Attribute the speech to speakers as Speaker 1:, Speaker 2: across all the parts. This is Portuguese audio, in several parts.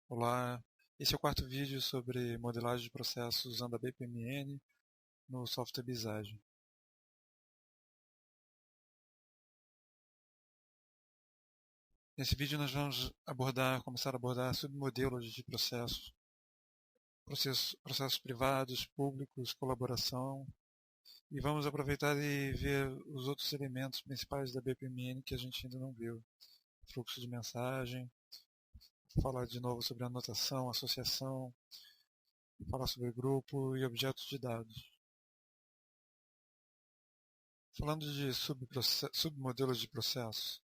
Speaker 1: Olá, esse é o quarto vídeo sobre modelagem de processos usando a BPMN no software Visage. Nesse vídeo nós vamos começar a abordar submodelos de processos privados, públicos, colaboração, e vamos aproveitar e ver os outros elementos principais da BPMN que a gente ainda não viu. Fluxo de mensagem, falar de novo sobre anotação, associação, falar sobre grupo e objetos de dados. Falando de submodelos de processos,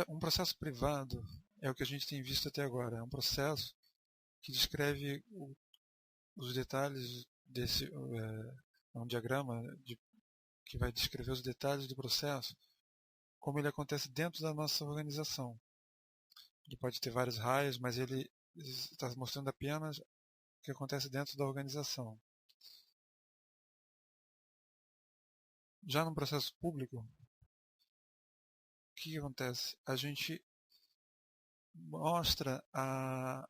Speaker 1: um processo privado é o que a gente tem visto até agora. É um processo que descreve os detalhes desse um diagrama que vai descrever os detalhes do processo, como ele acontece dentro da nossa organização. Ele pode ter vários raios, mas ele está mostrando apenas o que acontece dentro da organização. Já no processo público, o que acontece? A gente mostra a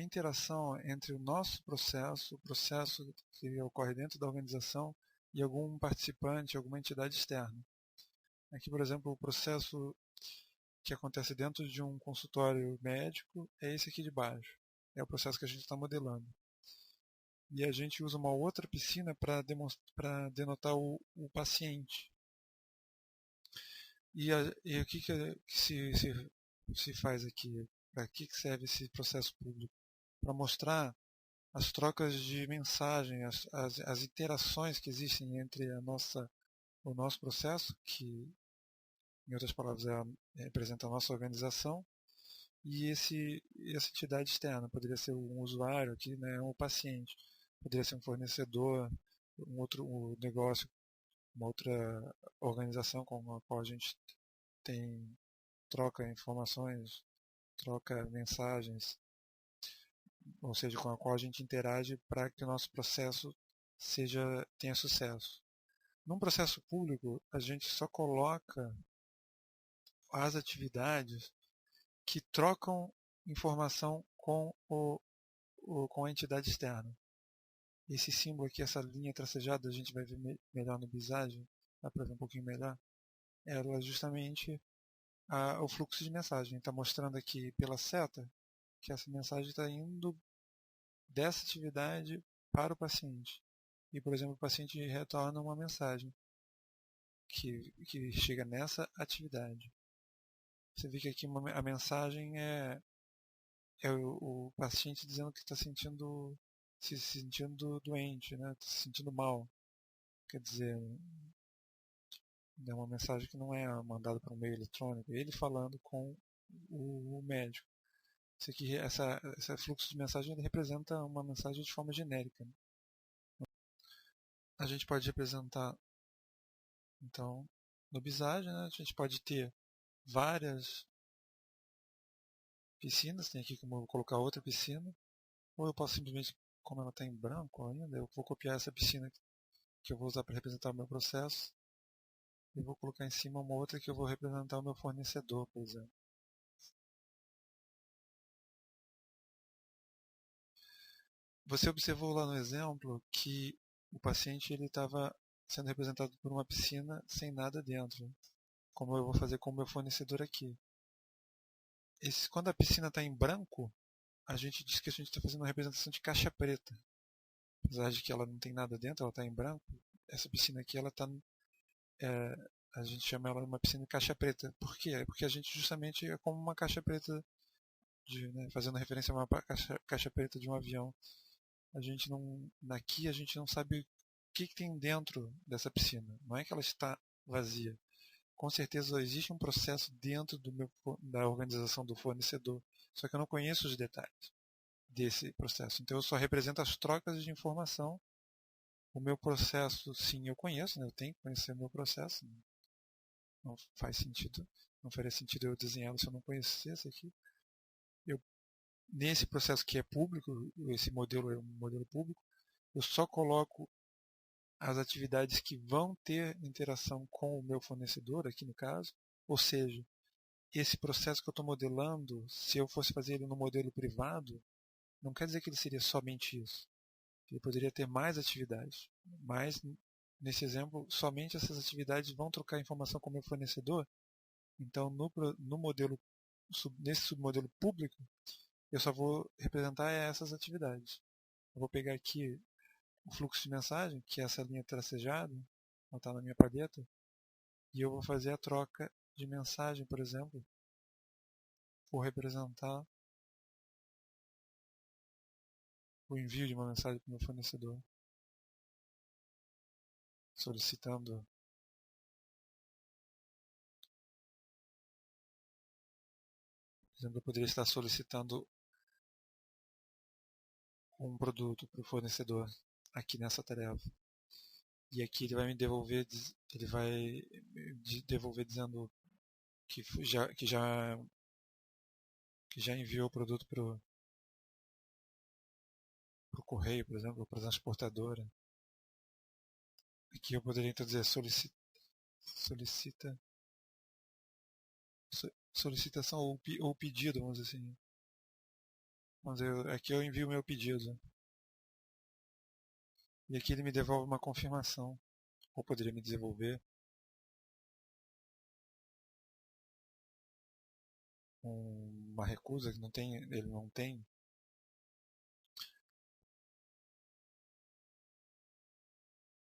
Speaker 1: interação entre o nosso processo, o processo que ocorre dentro da organização e algum participante, alguma entidade externa. Aqui, por exemplo, o processo que acontece dentro de um consultório médico é esse aqui de baixo. É o processo que a gente está modelando. E a gente usa uma outra piscina para denotar o paciente. E o que se faz aqui? Para que serve esse processo público? Para mostrar as trocas de mensagem, as interações que existem entre o nosso processo, que, em outras palavras, representa a nossa organização, e essa entidade externa. Poderia ser um usuário aqui, né, um paciente, poderia ser um fornecedor, um negócio, uma outra organização com a qual a gente troca informações, troca mensagens, ou seja, com a qual a gente interage para que o nosso processo tenha sucesso. Num processo público, a gente só coloca as atividades que trocam informação com a entidade externa. Esse símbolo aqui, essa linha tracejada, a gente vai ver melhor no Visage, dá para ver um pouquinho melhor. Ela é justamente o fluxo de mensagem. Está mostrando aqui pela seta que essa mensagem está indo dessa atividade para o paciente. E, por exemplo, o paciente retorna uma mensagem que chega nessa atividade. Você vê que aqui a mensagem é o paciente dizendo que está se sentindo doente, né? Se sentindo mal. Quer dizer, é uma mensagem que não é mandada por um meio eletrônico. Ele falando com o médico. Isso aqui, esse fluxo de mensagem ele representa uma mensagem de forma genérica. Né? A gente pode representar, então, no Visage, né, a gente pode ter várias piscinas. Tem aqui como eu vou colocar outra piscina. Ou eu posso simplesmente, como ela está em branco ainda, eu vou copiar essa piscina que eu vou usar para representar o meu processo. E vou colocar em cima uma outra que eu vou representar o meu fornecedor, por exemplo. Você observou lá no exemplo que o paciente estava sendo representado por uma piscina sem nada dentro, como eu vou fazer com o meu fornecedor aqui. Quando a piscina está em branco, a gente diz que a gente está fazendo uma representação de caixa preta. Apesar de que ela não tem nada dentro, ela está em branco, essa piscina aqui ela está a gente chama ela de uma piscina de caixa preta. Por quê? Porque a gente justamente é como uma caixa preta, fazendo referência a uma caixa preta de um avião. Aqui a gente não sabe o que tem dentro dessa piscina. Não é que ela está vazia. Com certeza existe um processo dentro da organização do fornecedor, só que eu não conheço os detalhes desse processo. Então eu só represento as trocas de informação. O meu processo, sim, eu conheço, né? Eu tenho que conhecer o meu processo. Não faz sentido, não faria sentido eu desenhá-lo se eu não conhecesse aqui. Nesse processo que é público, esse modelo é um modelo público, eu só coloco as atividades que vão ter interação com o meu fornecedor, aqui no caso, ou seja, esse processo que eu estou modelando, se eu fosse fazer ele no modelo privado, não quer dizer que ele seria somente isso. Ele poderia ter mais atividades. Mas, nesse exemplo, somente essas atividades vão trocar informação com o meu fornecedor. Então, no modelo, nesse submodelo público, eu só vou representar essas atividades. Eu vou pegar aqui o fluxo de mensagem, que é essa linha tracejada, ela está na minha paleta, e eu vou fazer a troca de mensagem, por exemplo, por representar o envio de uma mensagem para o meu fornecedor, solicitando. Por exemplo, eu poderia estar solicitando um produto para o fornecedor aqui nessa tarefa. E aqui ele vai me devolver, dizendo que já enviou o produto para o correio, por exemplo, ou para a transportadora. Aqui eu poderia então dizer solicitação ou pedido, vamos dizer assim. Aqui eu envio o meu pedido. E aqui ele me devolve uma confirmação. Ou poderia me devolver uma recusa que ele não tem.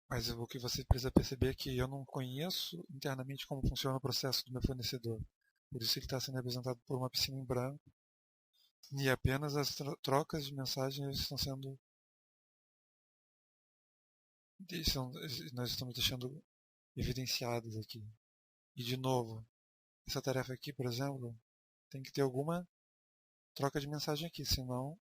Speaker 1: Mas o que você precisa perceber é que eu não conheço internamente como funciona o processo do meu fornecedor. Por isso ele está sendo representado por uma piscina em branco. E apenas as trocas de mensagens estão sendo... nós estamos deixando evidenciadas aqui. E de novo, essa tarefa aqui, por exemplo, tem que ter alguma troca de mensagem aqui, senão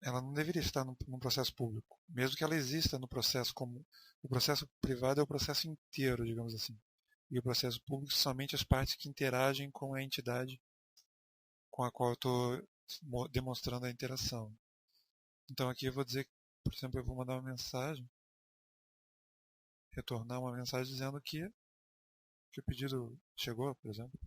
Speaker 1: ela não deveria estar num processo público. Mesmo que ela exista no processo como... O processo privado é o processo inteiro, digamos assim. E o processo público somente as partes que interagem com a entidade com a qual eu estou demonstrando a interação. Então aqui eu vou dizer, por exemplo, eu vou mandar uma mensagem, retornar uma mensagem dizendo que o pedido chegou, por exemplo.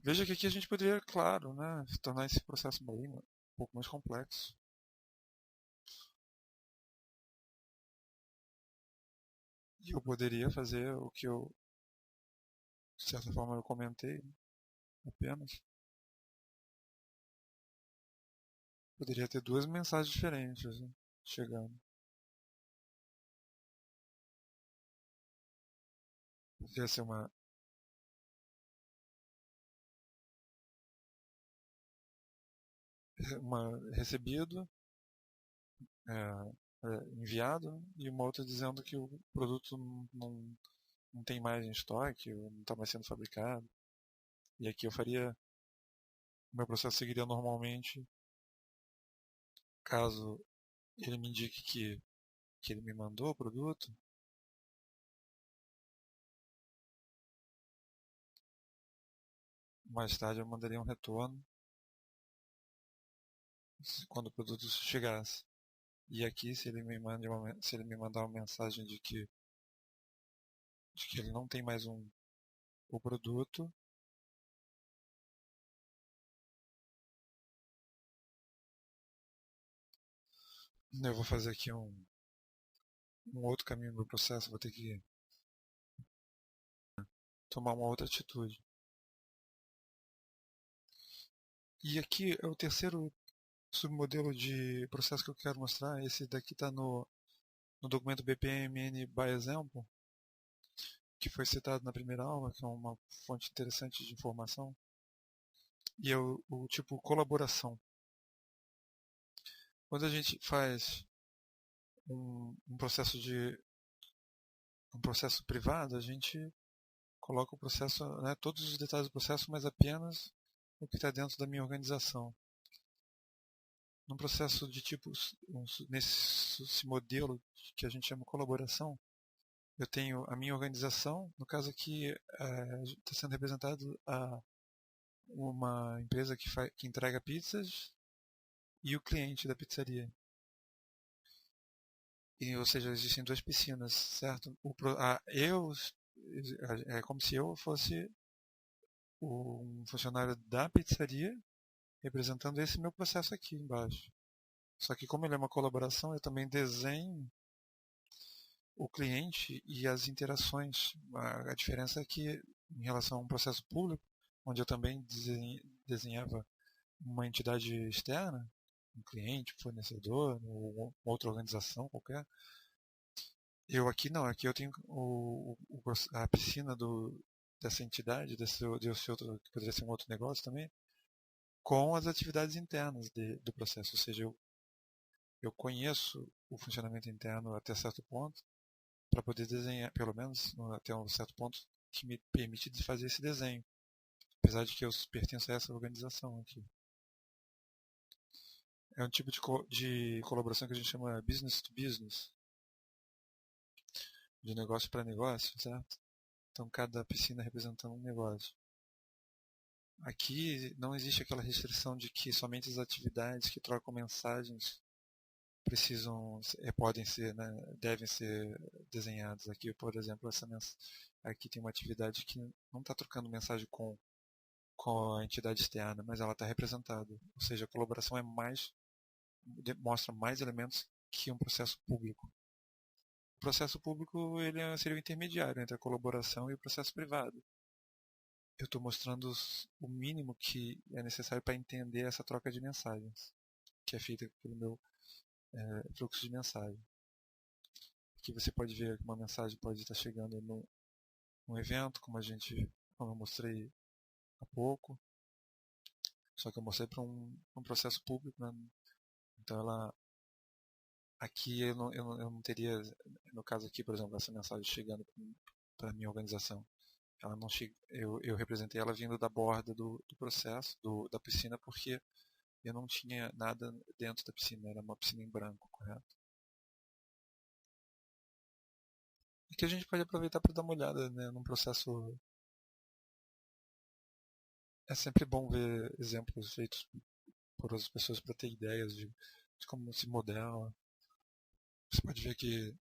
Speaker 1: Veja que aqui a gente poderia, claro, né, tornar esse processo um pouco mais complexo. E eu poderia fazer o que eu, de certa forma, eu comentei, apenas. Poderia ter duas mensagens diferentes, né, chegando. Poderia ser uma recebido, enviado, e uma outra dizendo que o produto não tem mais em estoque, ou não está mais sendo fabricado. E aqui o meu processo seguiria normalmente, caso ele me indique que ele me mandou o produto. Mais tarde eu mandaria um retorno quando o produto chegasse. E aqui, se ele me mandar uma mensagem de que ele não tem mais o produto, eu vou fazer aqui um outro caminho no processo, vou ter que tomar uma outra atitude. E aqui é o terceiro submodelo de processo que eu quero mostrar. Esse daqui está no documento BPMN by Example, que foi citado na primeira aula, que é uma fonte interessante de informação. E é o tipo colaboração. Quando a gente faz um processo privado, a gente coloca o processo, né, todos os detalhes do processo, mas apenas o que está dentro da minha organização. Num processo de tipo, nesse modelo que a gente chama de colaboração, eu tenho a minha organização, no caso aqui está sendo representado uma empresa que entrega pizzas, e o cliente da pizzaria. Ou seja, existem duas piscinas, certo? É como se eu fosse um funcionário da pizzaria representando esse meu processo aqui embaixo. Só que como ele é uma colaboração, eu também desenho o cliente e as interações. A diferença é que, em relação a um processo público, onde eu também desenhava uma entidade externa, um cliente, um fornecedor, ou outra organização qualquer, eu aqui não, aqui eu tenho a piscina dessa entidade, desse outro, que poderia ser um outro negócio também, com as atividades internas do processo. Ou seja, eu conheço o funcionamento interno até certo ponto, para poder desenhar, pelo menos até um certo ponto, que me permite fazer esse desenho, apesar de que eu pertenço a essa organização aqui. É um tipo de colaboração que a gente chama business to business, de negócio para negócio, certo? Então, cada piscina representando um negócio. Aqui não existe aquela restrição de que somente as atividades que trocam mensagens podem ser, né, devem ser desenhadas. Aqui, por exemplo, aqui tem uma atividade que não está trocando mensagem com a entidade externa, mas ela está representada. Ou seja, a colaboração mostra mais elementos que um processo público. O processo público seria o intermediário entre a colaboração e o processo privado. Eu estou mostrando o mínimo que é necessário para entender essa troca de mensagens, que é feita pelo meu fluxo de mensagem. Aqui você pode ver que uma mensagem pode estar chegando num evento, como eu mostrei há pouco, só que eu mostrei para um processo público, né? Então aqui eu não teria, no caso aqui, por exemplo, essa mensagem chegando para a minha organização. Ela não chega, eu representei ela vindo da borda do processo, da piscina, porque eu não tinha nada dentro da piscina, era uma piscina em branco, correto? E que a gente pode aproveitar para dar uma olhada, né, num processo. É sempre bom ver exemplos feitos por outras pessoas para ter ideias de como se modela. Você pode ver que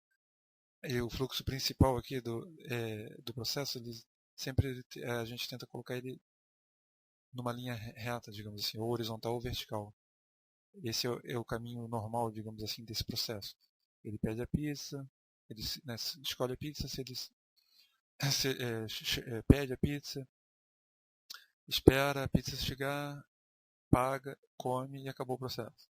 Speaker 1: o fluxo principal aqui do processo, a gente tenta colocar ele numa linha reta, digamos assim, ou horizontal ou vertical. Esse é o caminho normal, digamos assim, desse processo. Ele pede a pizza, ele, né, escolhe a pizza, se ele pede a pizza, espera a pizza chegar, paga, come e acabou o processo.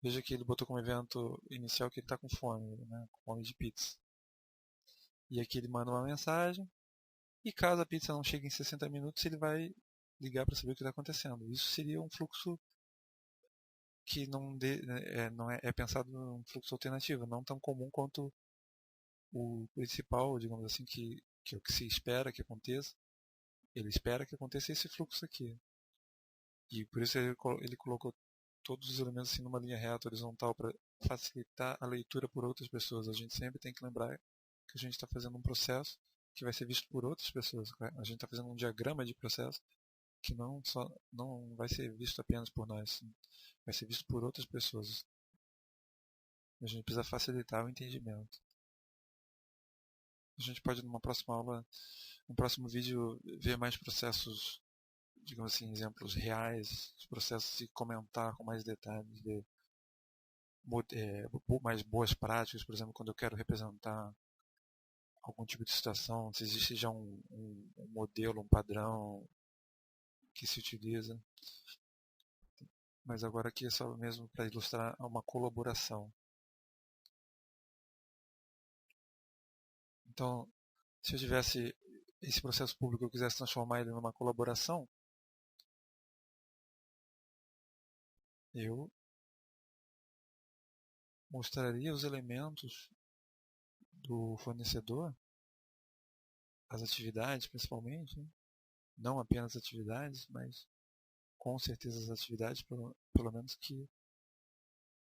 Speaker 1: Veja que ele botou como evento inicial que ele está com fome, né, com fome de pizza. E aqui ele manda uma mensagem, e caso a pizza não chegue em 60 minutos, ele vai ligar para saber o que está acontecendo. Isso seria um fluxo que não é pensado num fluxo alternativo, não tão comum quanto o principal, digamos assim, que é o que se espera que aconteça. Ele espera que aconteça esse fluxo aqui. E por isso ele colocou todos os elementos assim numa linha reta, horizontal, para facilitar a leitura por outras pessoas. A gente sempre tem que lembrar que a gente está fazendo um processo que vai ser visto por outras pessoas. A gente está fazendo um diagrama de processo que não vai ser visto apenas por nós, vai ser visto por outras pessoas. A gente precisa facilitar o entendimento. A gente pode, numa próxima aula, no próximo vídeo, ver mais processos, digamos assim, exemplos reais de processos e comentar com mais detalhes, ver mais boas práticas, por exemplo, quando eu quero representar algum tipo de situação, se existe já um modelo, um padrão que se utiliza. Mas agora aqui é só mesmo para ilustrar uma colaboração. Então, se eu tivesse esse processo público e eu quisesse transformar ele numa colaboração, eu mostraria os elementos do fornecedor, as atividades principalmente, né? Não apenas atividades, mas com certeza as atividades, pelo menos que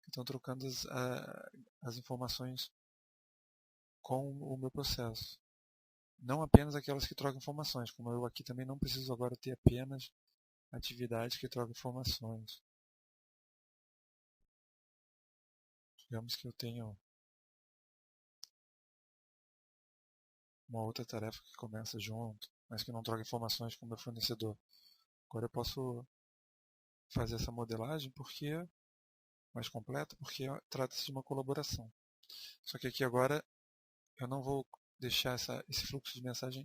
Speaker 1: estão trocando as informações com o meu processo. Não apenas aquelas que trocam informações, como eu aqui também não preciso agora ter apenas atividades que trocam informações. Digamos que eu tenho uma outra tarefa que começa junto, mas que não troca informações com o meu fornecedor. Agora eu posso fazer essa modelagem mais completa, porque trata-se de uma colaboração. Só que aqui agora eu não vou deixar esse fluxo de mensagem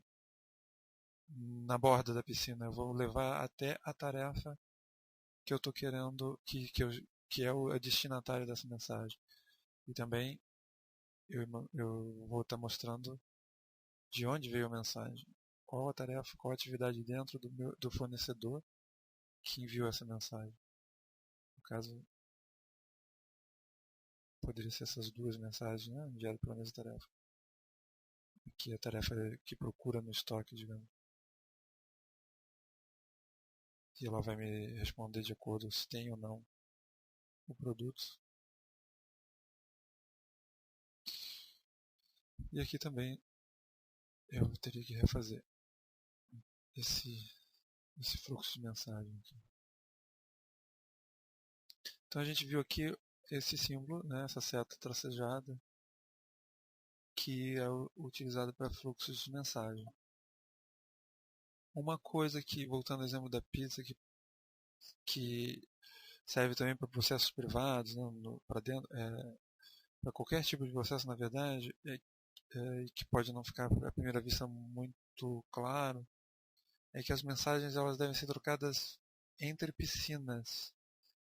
Speaker 1: na borda da piscina. Eu vou levar até a tarefa que eu estou querendo, que é a destinatária dessa mensagem. E também eu vou estar mostrando de onde veio a mensagem, qual a tarefa, qual a atividade dentro do fornecedor que enviou essa mensagem. No caso, poderia ser essas duas mensagens, né, enviadas pela mesma tarefa. Aqui é a tarefa que procura no estoque, digamos. E ela vai me responder de acordo se tem ou não o produto. E aqui também eu teria que refazer esse fluxo de mensagem aqui. Então a gente viu aqui esse símbolo, né, essa seta tracejada, que é utilizada para fluxos de mensagem. Uma coisa que, voltando ao exemplo da pizza, que serve também para processos privados, né, para qualquer tipo de processo, na verdade, que pode não ficar à primeira vista muito claro, é que as mensagens elas devem ser trocadas entre piscinas,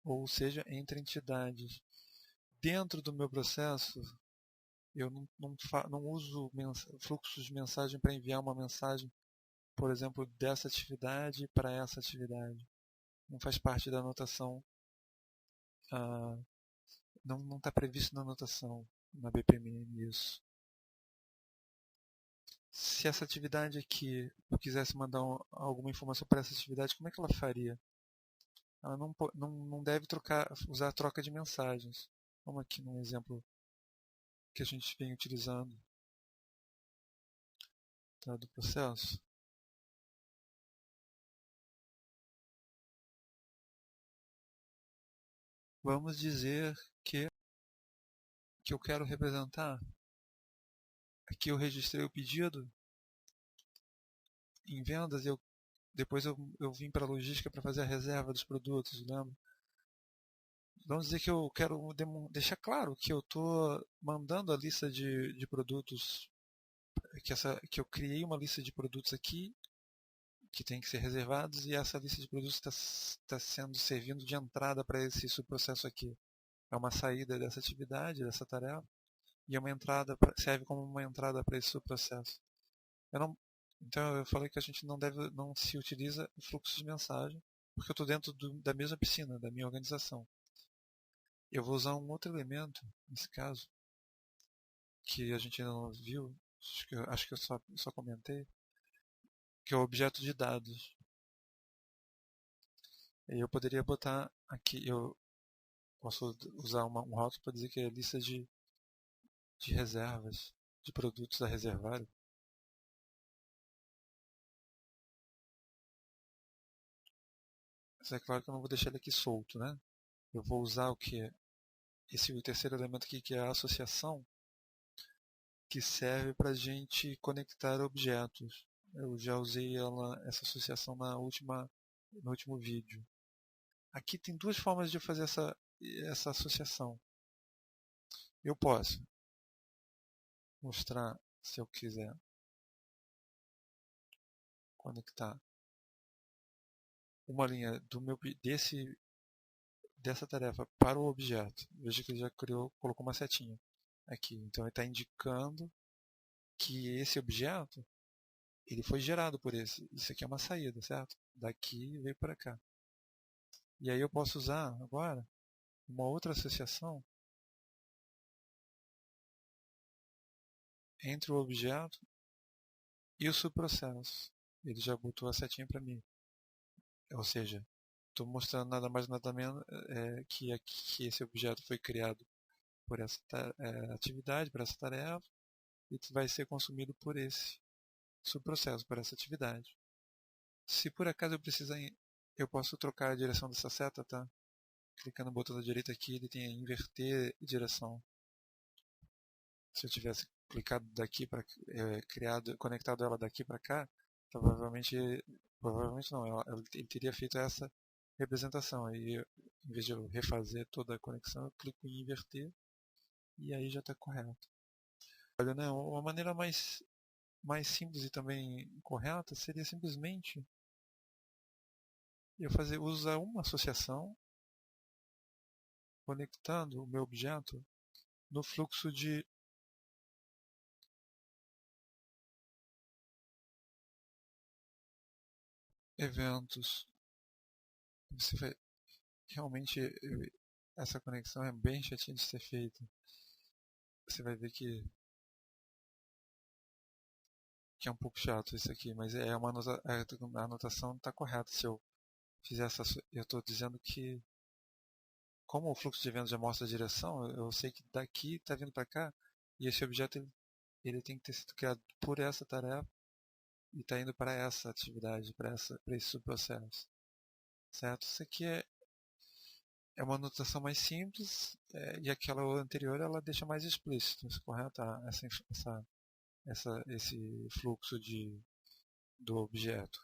Speaker 1: ou seja, entre entidades. Dentro do meu processo, eu não uso fluxos de mensagem para enviar uma mensagem, por exemplo, dessa atividade para essa atividade. Não faz parte da anotação, não está previsto na anotação, na BPMN isso. Se essa atividade aqui, eu quisesse mandar alguma informação para essa atividade, como é que ela faria? Ela não deve usar a troca de mensagens. Vamos aqui num exemplo que a gente vem utilizando, tá, do processo. Vamos dizer que eu quero representar. Aqui eu registrei o pedido em vendas, depois eu vim para a logística para fazer a reserva dos produtos, lembra? Vamos dizer que eu quero deixar claro que eu estou mandando a lista de produtos, que eu criei uma lista de produtos aqui que tem que ser reservados, e essa lista de produtos está servindo de entrada para esse subprocesso aqui. É uma saída dessa atividade, dessa tarefa, e é uma entrada serve como uma entrada para esse subprocesso. Então eu falei que a gente não se utiliza o fluxo de mensagem, porque eu estou dentro da mesma piscina, da minha organização. Eu vou usar um outro elemento, nesse caso, que a gente ainda não viu, acho que eu só comentei, que é o objeto de dados. E eu poderia botar aqui, eu posso usar um rótulo para dizer que é a lista de reservas, de produtos a reservar. Mas é claro que eu não vou deixar ele aqui solto, né? Eu vou usar o que? O terceiro elemento aqui, que é a associação, que serve para a gente conectar objetos. Eu já usei essa associação no último vídeo. Aqui tem duas formas de fazer essa associação. Eu posso mostrar, se eu quiser, conectar uma linha dessa tarefa para o objeto. Veja que ele já colocou uma setinha aqui. Então ele está indicando que esse objeto ele foi gerado por esse. Isso aqui é uma saída, certo? Daqui veio para cá. E aí eu posso usar agora uma outra associação entre o objeto e o subprocesso. Ele já botou a setinha para mim. Ou seja, estou mostrando nada mais nada menos que esse objeto foi criado por essa atividade, por essa tarefa, e vai ser consumido por esse subprocesso, por essa atividade. Se por acaso eu posso trocar a direção dessa seta, tá? clicando no botão da direita aqui, ele tem inverter direção. Se eu tivesse clicado daqui para conectado ela daqui para cá, provavelmente não, ele teria feito essa representação. Aí, em vez de eu refazer toda a conexão, eu clico em inverter e aí já está correto. Olha, né, uma maneira mais simples e também correta seria simplesmente eu usar uma associação conectando o meu objeto no fluxo de eventos. Você vai realmente essa conexão é bem chatinha de ser feita. Você vai ver que é um pouco chato isso aqui, mas a anotação está correta. Se eu fizer eu estou dizendo que como o fluxo de eventos já mostra a direção, eu sei que daqui está vindo para cá e esse objeto ele tem que ter sido criado por essa tarefa e está indo para essa atividade, para esse subprocesso. Certo? Isso aqui é uma anotação mais simples e aquela anterior ela deixa mais explícito, correto? Esse fluxo do objeto,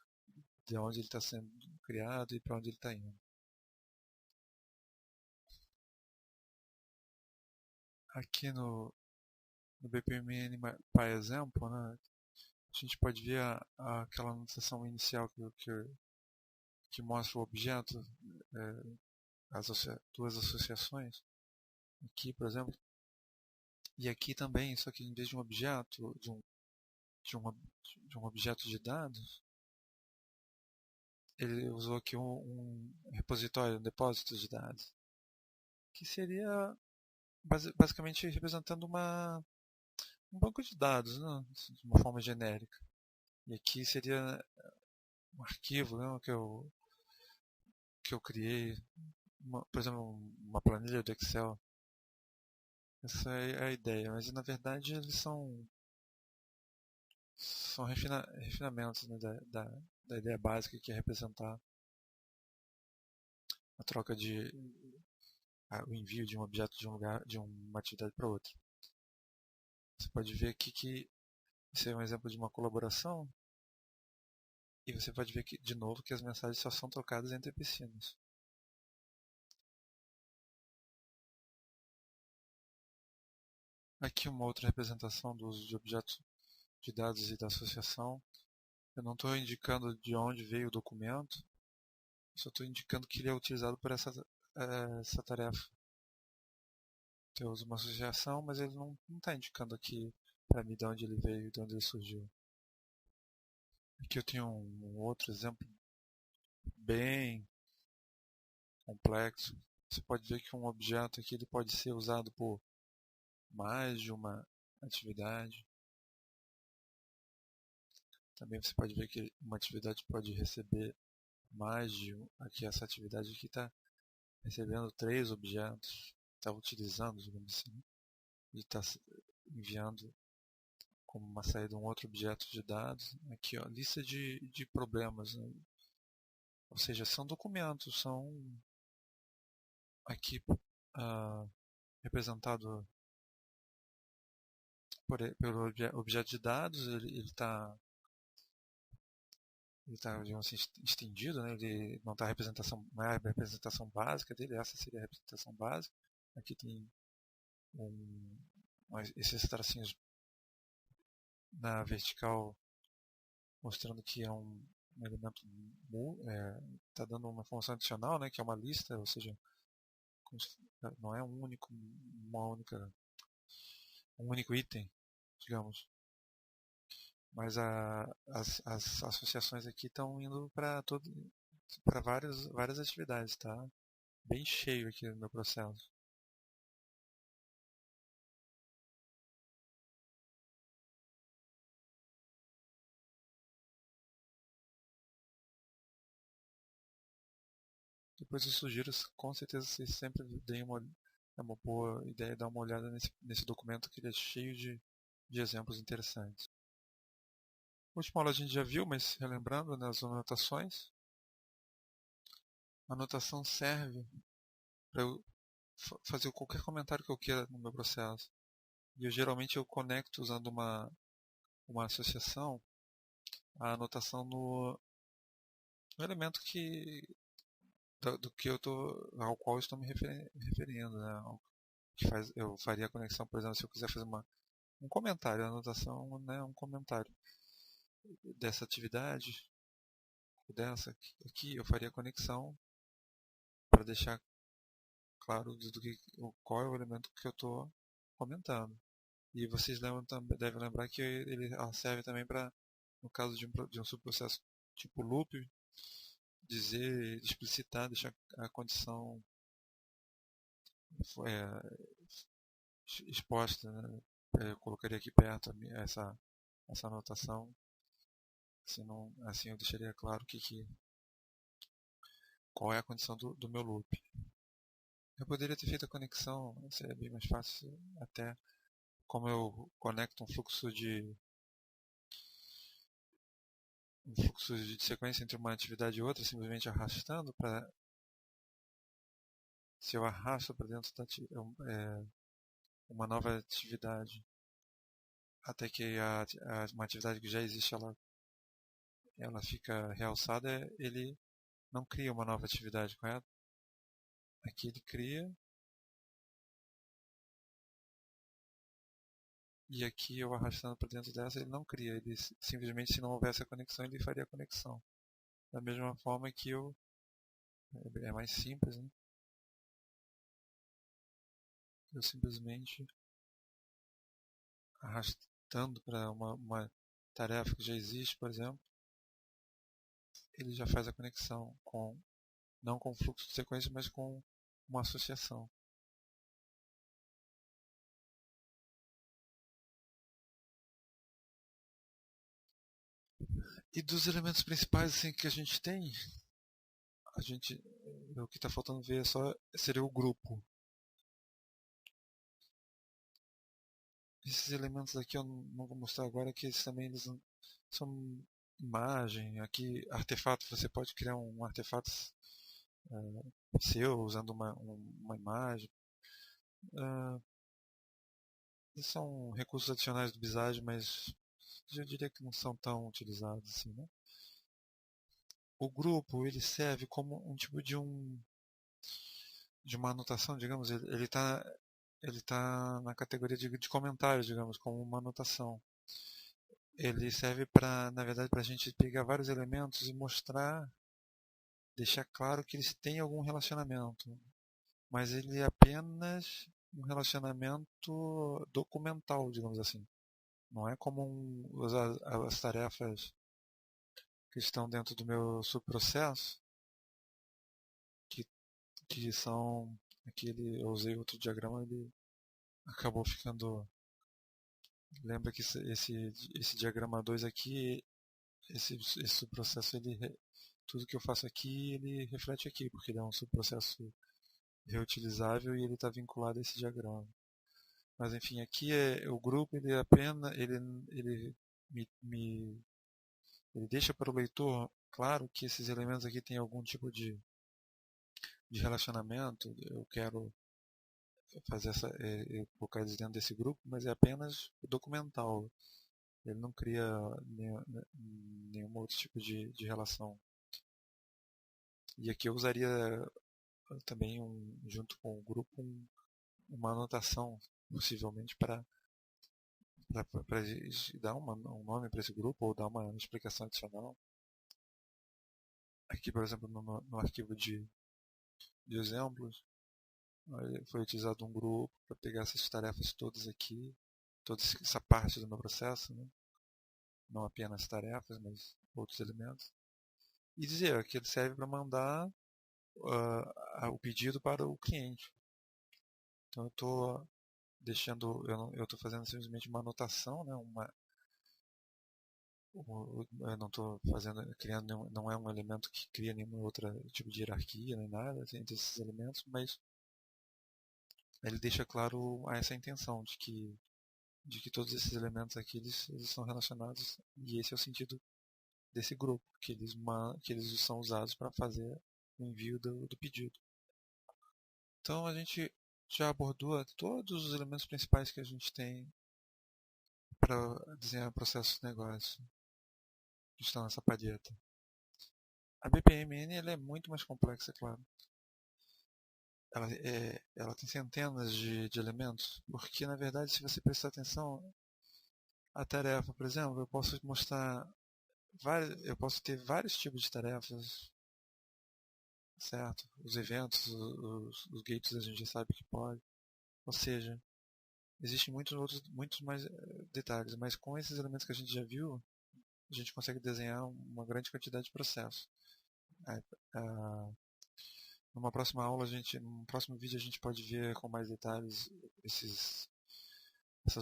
Speaker 1: de onde ele está sendo criado e para onde ele está indo. Aqui no BPMN PyExample, né, a gente pode ver aquela anotação inicial que mostra o objeto, as duas associações, aqui, por exemplo, e aqui também, só que em vez de um objeto, de um objeto de dados, ele usou aqui um repositório, um depósito de dados, que seria basicamente representando um banco de dados, né, de uma forma genérica. E aqui seria um arquivo, né, que eu criei, por exemplo, uma planilha do Excel. Essa é a ideia, mas na verdade eles são refinamentos, né, da ideia básica, que é representar a troca o envio de um objeto de um lugar, de uma atividade para outra. Você pode ver aqui que esse é um exemplo de uma colaboração e você pode ver que, de novo, que as mensagens só são trocadas entre piscinas. Aqui uma outra representação do uso de objetos de dados e da associação. Eu não estou indicando de onde veio o documento, só estou indicando que ele é utilizado por essa tarefa. Então, eu uso uma associação, mas ele não está indicando aqui para mim de onde ele veio e de onde ele surgiu. Aqui eu tenho um outro exemplo bem complexo. Você pode ver que um objeto aqui ele pode ser usado por mais de uma atividade. Também você pode ver que uma atividade pode receber mais de aqui essa atividade aqui está recebendo 3 objetos, está utilizando, digamos assim, e está enviando como uma saída um outro objeto de dados. Aqui, ó, lista de problemas, né? Ou seja, são documentos, são aqui representado pelo objeto de dados. Ele está digamos assim, estendido, né? Ele não está não é a representação básica dele, essa seria a representação básica. Aqui tem esses tracinhos na vertical mostrando que é um elemento, está dando uma informação adicional, né? Que é uma lista, ou seja, não é um único item, digamos. Mas as associações aqui estão indo para várias atividades, tá? Bem cheio aqui no meu processo. Depois eu sugiro, com certeza, vocês sempre deem é uma boa ideia dar uma olhada nesse documento, que ele é cheio de exemplos interessantes. A última aula a gente já viu, mas relembrando, né, as anotações. A anotação serve para eu fazer qualquer comentário que eu queira no meu processo. E geralmente eu conecto usando uma associação a anotação no elemento do que ao qual eu estou me referindo, né? Eu faria a conexão, por exemplo, se eu quiser fazer um comentário, a anotação, né, um comentário dessa atividade, dessa aqui, eu faria a conexão para deixar claro qual é o elemento que eu estou comentando. E vocês devem lembrar que ela serve também para, no caso de um subprocesso tipo loop, explicitar, deixar a condição exposta, né? Eu colocaria aqui perto essa anotação, assim eu deixaria claro qual é a condição do meu loop. Eu poderia ter feito a conexão, seria bem mais fácil, até como eu conecto um fluxo de sequência entre uma atividade e outra, simplesmente arrastando para. Se eu arrasto para dentro uma nova atividade, até que uma atividade que já existe ela fica realçada, ele não cria uma nova atividade, correto? Aqui ele cria, e aqui eu arrastando para dentro dessa, ele não cria. Ele simplesmente, se não houvesse a conexão, ele faria a conexão. Da mesma forma que é mais simples, né? Eu simplesmente arrastando para uma tarefa que já existe, por exemplo, ele já faz a conexão não com fluxo de sequência, mas com uma associação. E dos elementos principais assim, que a gente tem, o que está faltando ver seria o grupo. Esses elementos aqui eu não vou mostrar agora, que eles são imagem. Aqui, artefato, você pode criar um artefato seu usando uma imagem. Esses são recursos adicionais do Visage, mas eu diria que não são tão utilizados assim, né? O grupo ele serve como um tipo de uma anotação, digamos, ele tá na categoria de comentários, digamos, como uma anotação. Ele serve para, na verdade, para a gente pegar vários elementos e deixar claro que eles têm algum relacionamento, mas ele é apenas um relacionamento documental, digamos assim. Não é como as tarefas que estão dentro do meu subprocesso, que são eu usei outro diagrama, ele acabou ficando. Lembra que esse diagrama 2 aqui, esse subprocesso, tudo que eu faço aqui, ele reflete aqui, porque ele é um subprocesso reutilizável e ele está vinculado a esse diagrama. Mas enfim, aqui o grupo, ele apenas ele deixa para o leitor claro que esses elementos aqui têm algum tipo de relacionamento. Eu quero fazer colocar eles dentro desse grupo, mas é apenas documental. Ele não cria nenhum outro tipo de relação. E aqui eu usaria também, junto com o grupo, uma anotação, possivelmente, para dar um nome para esse grupo ou dar uma explicação adicional. Aqui, por exemplo, no arquivo de exemplos, foi utilizado um grupo para pegar essas tarefas todas aqui, toda essa parte do meu processo, né? Não apenas tarefas, mas outros elementos. E dizer que ele serve para mandar o pedido para o cliente. Então eu estou eu estou fazendo simplesmente uma anotação, né? Eu não estou criando, não é um elemento que cria nenhum outro tipo de hierarquia nem nada entre esses elementos, mas ele deixa claro essa intenção de que todos esses elementos aqui eles são relacionados, e esse é o sentido desse grupo, que eles são usados para fazer o envio do pedido. Então a gente já abordou todos os elementos principais que a gente tem para desenhar processos de negócio que estão nessa palheta. A BPMN ela é muito mais complexa, é claro. Ela tem centenas de elementos, porque na verdade, se você prestar atenção, a tarefa, por exemplo, eu posso mostrar eu posso ter vários tipos de tarefas, certo? Os eventos, os gates a gente já sabe que pode. Ou seja, existem muitos mais detalhes, mas com esses elementos que a gente já viu, a gente consegue desenhar uma grande quantidade de processos. Numa próxima aula, num próximo vídeo, a gente pode ver com mais detalhes essas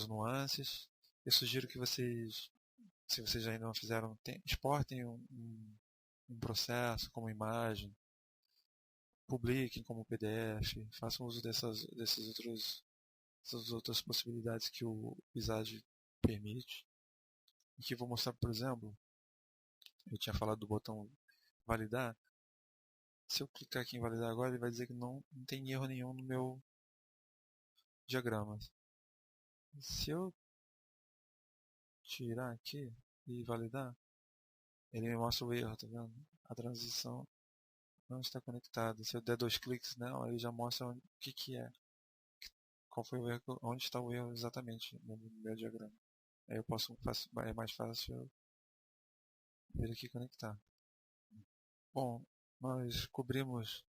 Speaker 1: nuances. Eu sugiro que vocês, se vocês ainda não fizeram, exportem um processo como imagem, publiquem como PDF, façam uso dessas outras possibilidades que o Visage permite. E que eu vou mostrar, por exemplo, eu tinha falado do botão validar. Se eu clicar aqui em validar agora, ele vai dizer que não tem erro nenhum no meu diagrama. Se eu tirar aqui e validar, ele me mostra o erro, tá vendo? A transição não está conectada. Se eu der 2 cliques, não, ele já mostra o que é. Qual foi o erro, onde está o erro exatamente no meu diagrama. Aí eu é mais fácil eu vir aqui conectar. Bom, nós cobrimos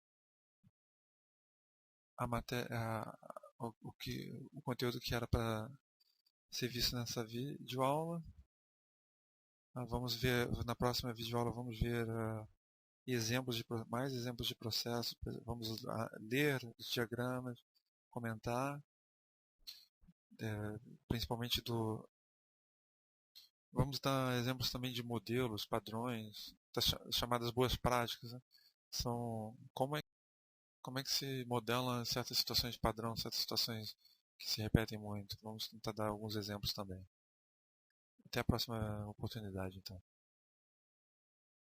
Speaker 1: o conteúdo que era para ser visto nessa videoaula. Vamos ver, na próxima videoaula, vamos ver mais exemplos de processo. Vamos ler os diagramas, comentar, principalmente Vamos dar exemplos também de modelos, padrões, das chamadas boas práticas. Né? São como é que se modela certas situações de padrão, certas situações que se repetem muito. Vamos tentar dar alguns exemplos também. Até a próxima oportunidade, então.